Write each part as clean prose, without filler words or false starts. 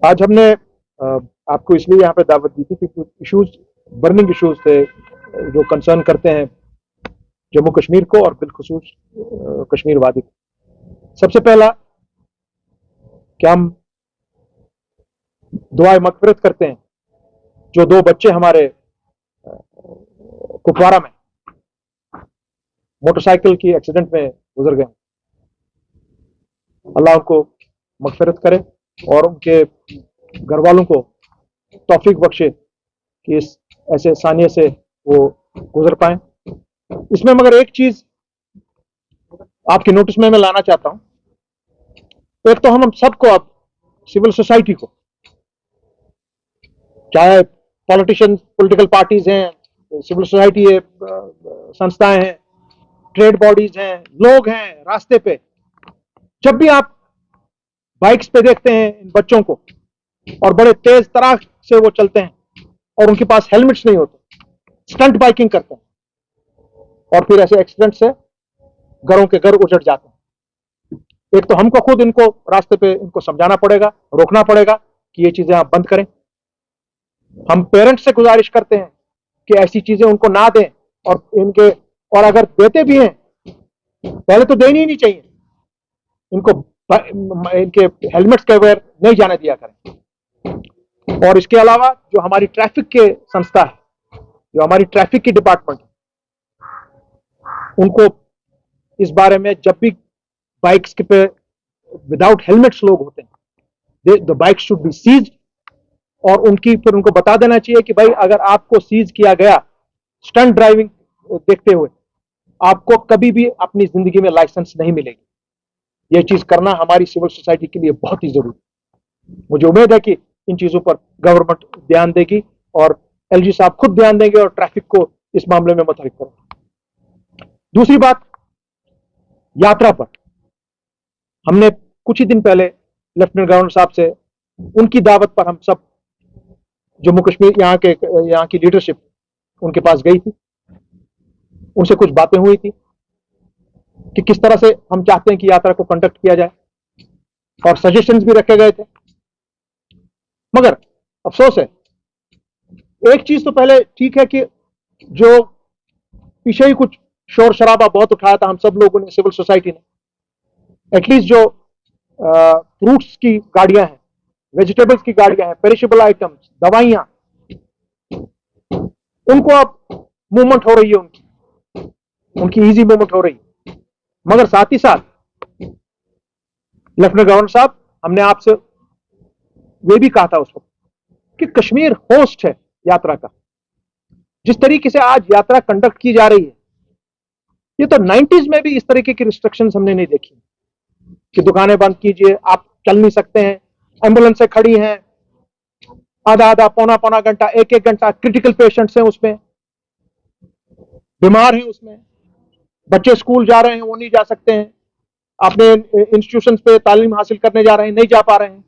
आज हमने आपको इसलिए यहाँ पे दावत दी थी कि कुछ इश्यूज, बर्निंग इश्यूज थे जो कंसर्न करते हैं जम्मू कश्मीर को और बिलखुसूस कश्मीर वादी को। सबसे पहला कि हम दुआए मगफिरत करते हैं जो दो बच्चे हमारे कुपवारा में मोटरसाइकिल की एक्सीडेंट में गुजर गए। अल्लाह उनको मगफिरत करे और उनके घर वालों को तौफीक बख्शे कि इस ऐसे सानिया से वो गुजर पाए। इसमें मगर एक चीज आपकी नोटिस में मैं लाना चाहता हूं। एक तो हम सबको, अब सिविल सोसाइटी को, चाहे पॉलिटिशियंस, पॉलिटिकल पार्टीज हैं, सिविल सोसाइटी है, संस्थाएं हैं, ट्रेड बॉडीज हैं, लोग हैं रास्ते पे, जब भी आप बाइक्स पे देखते हैं इन बच्चों को और बड़े तेज तरार से वो चलते हैं और उनके पास हेलमेट्स नहीं होते, स्टंट बाइकिंग करते हैं और फिर ऐसे एक्सीडेंट से घरों के घर उजड़ जाते हैं। एक तो हमको खुद इनको रास्ते पे इनको समझाना पड़ेगा, रोकना पड़ेगा कि ये चीजें आप बंद करें। हम पेरेंट्स से गुजारिश करते हैं कि ऐसी चीजें उनको ना दें और अगर देते भी हैं पहले तो देनी ही नहीं चाहिए। इनके हेलमेट्स के बगैर नहीं जाने दिया करें। और इसके अलावा जो हमारी ट्रैफिक के संस्था है, जो हमारी ट्रैफिक की डिपार्टमेंट है, उनको इस बारे में जब भी बाइक्स के पे विदाउट हेलमेट्स लोग होते हैं, the bike should be seized और फिर उनको बता देना चाहिए कि भाई अगर आपको सीज किया गया स्टंट ड्राइविंग देखते हुए, आपको कभी भी अपनी जिंदगी में लाइसेंस नहीं मिलेगी। यह चीज करना हमारी सिविल सोसाइटी के लिए बहुत ही जरूरी है। मुझे उम्मीद है कि इन चीजों पर गवर्नमेंट ध्यान देगी और एलजी साहब खुद ध्यान देंगे और ट्रैफिक को इस मामले में मुतहरिक करेंगे। दूसरी बात, यात्रा पर हमने कुछ ही दिन पहले लेफ्टिनेंट गवर्नर साहब से उनकी दावत पर हम सब जम्मू कश्मीर यहाँ की लीडरशिप उनके पास गई थी। उनसे कुछ बातें हुई थी कि किस तरह से हम चाहते हैं कि यात्रा को कंडक्ट किया जाए और सजेशंस भी रखे गए थे। मगर अफसोस है, एक चीज तो पहले ठीक है कि जो पीछे ही कुछ शोर शराबा बहुत उठाया था हम सब लोगों ने, सिविल सोसाइटी ने, एटलीस्ट जो फ्रूट्स की गाड़ियां हैं, वेजिटेबल्स की गाड़ियां हैं, पेरिशेबल आइटम्स, दवाइयां, उनको अब मूवमेंट हो रही है, उनकी इजी मूवमेंट हो रही है। मगर साथ ही साथ लेफ्टिनेंट गवर्नर साहब, हमने आपसे ये भी कहा था उस वक्त कि कश्मीर होस्ट है यात्रा का। जिस तरीके से आज यात्रा कंडक्ट की जा रही है, ये तो 90s में भी इस तरीके की रिस्ट्रिक्शंस हमने नहीं देखी कि दुकानें बंद कीजिए, आप चल नहीं सकते हैं, एम्बुलेंसें खड़ी हैं आधा आधा पौना पौना घंटा, एक एक घंटा, क्रिटिकल पेशेंट्स हैं उसमें, बीमार हैं उसमें, बच्चे स्कूल जा रहे हैं वो नहीं जा सकते हैं, अपने इंस्टीट्यूशंस पे तालीम हासिल करने जा रहे हैं नहीं जा पा रहे हैं,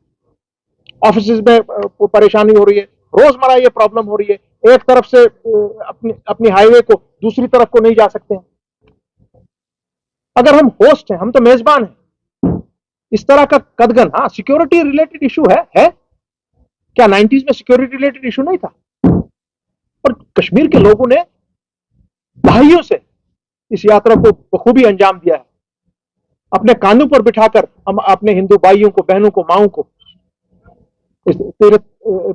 ऑफिस में परेशानी हो रही है, रोजमर्रा ये प्रॉब्लम हो रही है, एक तरफ से अपनी हाईवे को दूसरी तरफ को नहीं जा सकते हैं। अगर हम होस्ट हैं, हम तो मेजबान हैं, इस तरह का कदगन, हाँ सिक्योरिटी रिलेटेड इशू है क्या 90s में सिक्योरिटी रिलेटेड इशू नहीं था? और कश्मीर के लोगों ने भाइयों से इस यात्रा को बखूबी अंजाम दिया है। अपने कानों पर बिठाकर हम अपने हिंदू भाइयों को, बहनों को, माओं को तीर्थ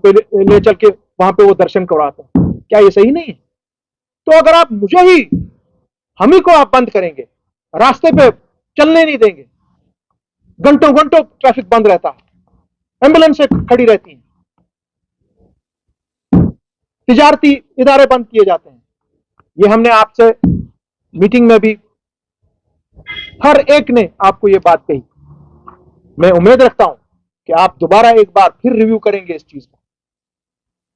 पे ले चल के वहां पे वो दर्शन करवाते हैं। क्या ये सही नहीं है? तो अगर आप हम ही को आप बंद करेंगे, रास्ते पे चलने नहीं देंगे, घंटों घंटों ट्रैफिक बंद रहता है, एम्बुलेंसें खड़ी रहती हैं, तिजारती इदारे बंद किए जाते हैं। ये हमने आपसे मीटिंग में भी हर एक ने आपको ये बात कही। मैं उम्मीद रखता हूं कि आप दोबारा एक बार फिर रिव्यू करेंगे इस चीज को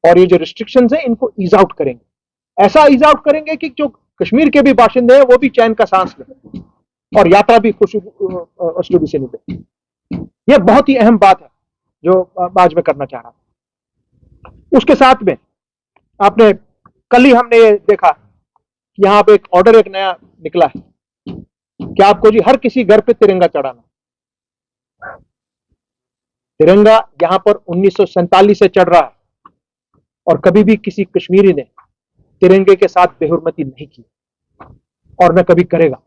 और ये जो रिस्ट्रिक्शंस हैं इनको ईज आउट करेंगे, ऐसा ईज आउट करेंगे कि जो कश्मीर के भी बाशिंदे हैं वो भी चैन का सांस लें और यात्रा भी खुशनुदी से निकले। ये बहुत ही अहम बात है जो आज मैं करना चाह रहा हूं। उसके साथ में आपने कल ही हमने ये देखा कि यहां पे एक ऑर्डर एक नया निकला है कि आपको जी हर किसी घर पे तिरंगा चढ़ाना। तिरंगा यहां पर 1947 से चढ़ रहा है और कभी भी किसी कश्मीरी ने तिरंगे के साथ बेहुरमती नहीं की और न कभी करेगा।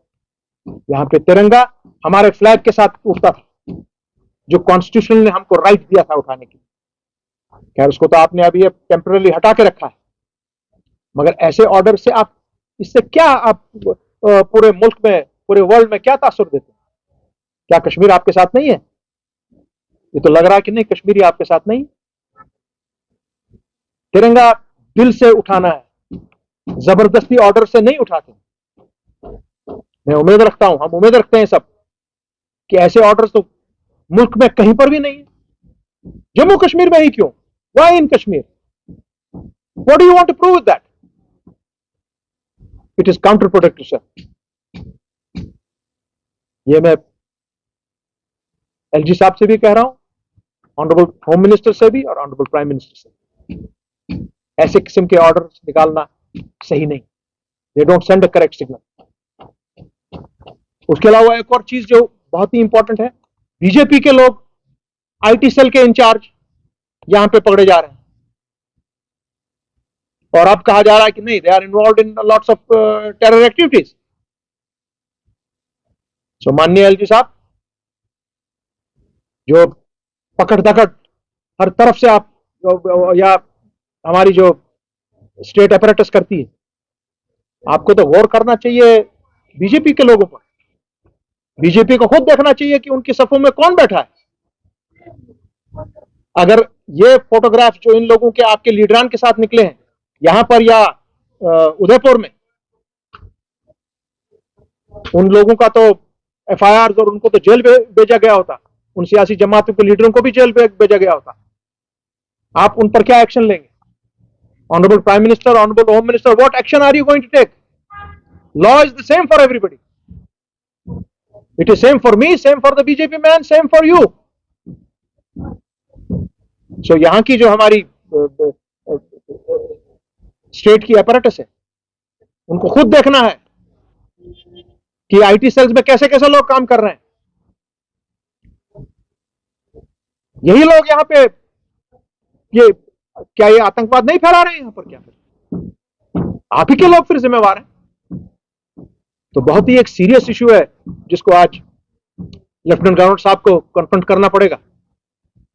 यहां पे तिरंगा हमारे फ्लैग के साथ उठता था, जो कॉन्स्टिट्यूशन ने हमको राइट दिया था उठाने की। खैर उसको तो आपने अभी टेम्पररी हटा के रखा है, मगर ऐसे ऑर्डर से आप इससे क्या आप पूरे मुल्क में, पूरे वर्ल्ड में क्या तासुर देते हैं? क्या कश्मीर आपके साथ नहीं है? ये तो लग रहा है कि नहीं, कश्मीरी आपके साथ नहीं। तिरंगा दिल से उठाना है, जबरदस्ती ऑर्डर से नहीं उठाते। मैं उम्मीद रखता हूं, हम उम्मीद रखते हैं सब कि ऐसे ऑर्डर तो मुल्क में कहीं पर भी नहीं है। जम्मू कश्मीर में ही क्यों? Why in Kashmir? What do you want to prove with that? It is counter productive sir. ये मैं एलजी साहब से भी कह रहा हूं, ऑनरेबल होम मिनिस्टर से भी और ऑनरेबल प्राइम मिनिस्टर से। ऐसे किस्म के ऑर्डर निकालना सही नहीं। They don't send a correct signal. उसके अलावा एक और चीज जो बहुत ही इंपॉर्टेंट है, बीजेपी के लोग आईटी सेल के इंचार्ज यहां पे पकड़े जा रहे हैं और अब कहा जा रहा है कि नहीं, they are involve in lots of terror activities. So माननीय एलजी साहब, जो पकड़ दकड़ हर तरफ से आप या हमारी जो स्टेट अपैरेटस करती है, आपको तो गौर करना चाहिए बीजेपी के लोगों पर। बीजेपी को खुद देखना चाहिए कि उनकी सफों में कौन बैठा है। अगर ये फोटोग्राफ जो इन लोगों के, आपके लीडरान के साथ निकले हैं यहां पर या उदयपुर में, उन लोगों का तो एफआईआर और उनको तो जेल भेजा गया होता। उन सियासी जमातों के लीडरों को भी जेल भेजा गया होता। आप उन पर क्या एक्शन लेंगे? Honourable prime minister, honourable home minister, what action are you going to take? Law is the same for everybody. It is same for me, same for the BJP man, same for you. So यहां की जो हमारी state की apparatus है, उनको खुद देखना है कि आईटी सेल्स में कैसे कैसे लोग काम कर रहे हैं। यही लोग यहां पे ये क्या ये आतंकवाद नहीं फैला रहे हैं यहां पर? क्या फिर आप ही के लोग फिर जिम्मेवार हैं? तो बहुत ही एक सीरियस इशू है जिसको आज लेफ्टिनेंट गवर्नर साहब को कन्फ्रंट करना पड़ेगा।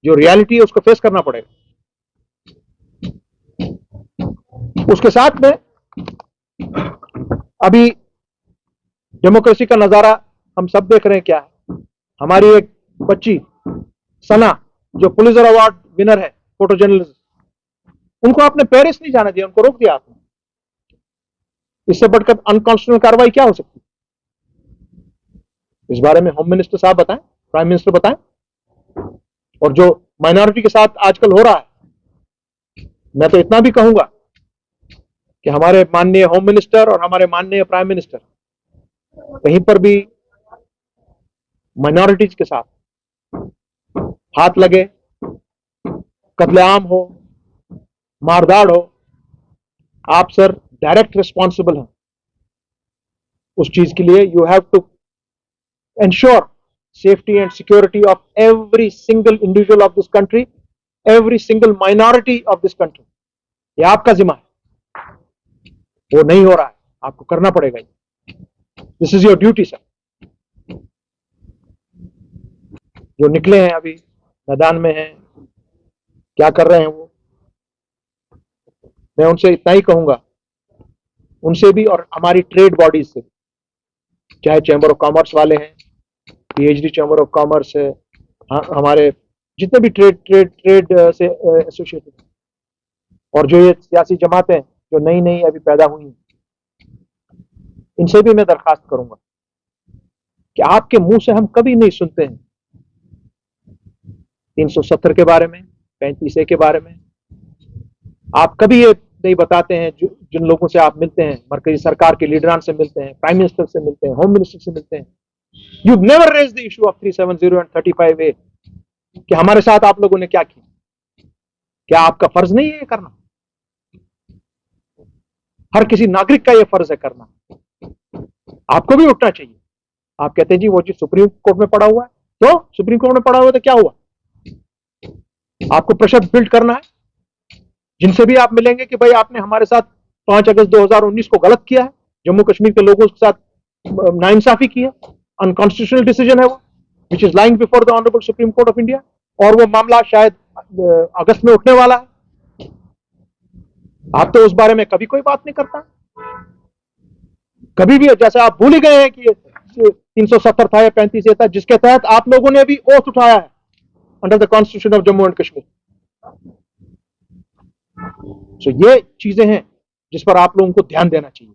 जो रियलिटी है उसको फेस करना पड़ेगा। उसके साथ में अभी डेमोक्रेसी का नजारा हम सब देख रहे हैं क्या है। हमारी एक बच्ची सना जो पुलित्जर अवार्ड विनर है, फोटो जर्नलिस्ट, उनको आपने पेरिस नहीं जाने दिया, उनको रोक दिया आपने। इससे बढ़कर अनकॉन्स्टिट्यूशनल कार्रवाई क्या हो सकती है? इस बारे में होम मिनिस्टर साहब बताएं, प्राइम मिनिस्टर बताएं। और जो माइनॉरिटी के साथ आजकल हो रहा है, मैं तो इतना भी कहूंगा कि हमारे माननीय होम मिनिस्टर और हमारे माननीय प्राइम मिनिस्टर कहीं पर भी माइनॉरिटीज के साथ हाथ लगे, कत्लेआम हो, मारदाड़ हो, आप सर डायरेक्ट रिस्पॉन्सिबल हैं उस चीज के लिए। You have to ensure safety and security of every single individual of this country, every single minority of this country. ये आपका जिम्मा है। वो नहीं हो रहा है, आपको करना पड़ेगा। This is your duty sir. जो निकले हैं अभी मैदान में हैं, क्या कर रहे हैं वो, मैं उनसे इतना ही कहूंगा, उनसे भी और हमारी ट्रेड बॉडीज से, चाहे चैम्बर ऑफ कॉमर्स वाले हैं, पीएचडी चैम्बर ऑफ कॉमर्स है, हमारे जितने भी ट्रेड से एसोसिएटेड, और जो ये सियासी जमातें जो नई नई अभी पैदा हुई हैं, इनसे भी मैं दरखास्त करूंगा कि आपके मुंह से हम कभी नहीं सुनते हैं 370 के बारे में, 35A के बारे में। आप कभी ये नहीं बताते हैं जिन लोगों से आप मिलते हैं, मरकजी सरकार के लीडरान से मिलते हैं, प्राइम मिनिस्टर से मिलते हैं, होम मिनिस्टर से मिलते हैं। You've never raised the issue of 370 and 35A कि हमारे साथ आप लोगों ने क्या किया। क्या आपका फर्ज नहीं है ये करना? हर किसी नागरिक का ये फर्ज है करना। आपको भी उठना चाहिए। आप कहते हैं जी वो जी सुप्रीम कोर्ट में पड़ा हुआ है, तो सुप्रीम कोर्ट में पड़ा हुआ तो क्या हुआ? आपको प्रेशर बिल्ड करना है। जिनसे भी आप मिलेंगे कि भाई आपने हमारे साथ 5 अगस्त 2019 को गलत किया है, जम्मू कश्मीर के लोगों के साथ नाइंसाफी की है, अनकॉन्स्टिट्यूशनल डिसीजन है वो, which is lying before the honourable supreme court of India, और वो मामला शायद अगस्त में उठने वाला है। आप तो उस बारे में कभी कोई बात नहीं करता, कभी भी। जैसे आप भूल ही गए हैं कि 370 था या 35 था, जिसके तहत आप लोगों ने भी ओथ उठाया है under the constitution of Jammu and Kashmir. So ये चीजें हैं जिस पर आप लोगों को ध्यान देना चाहिए।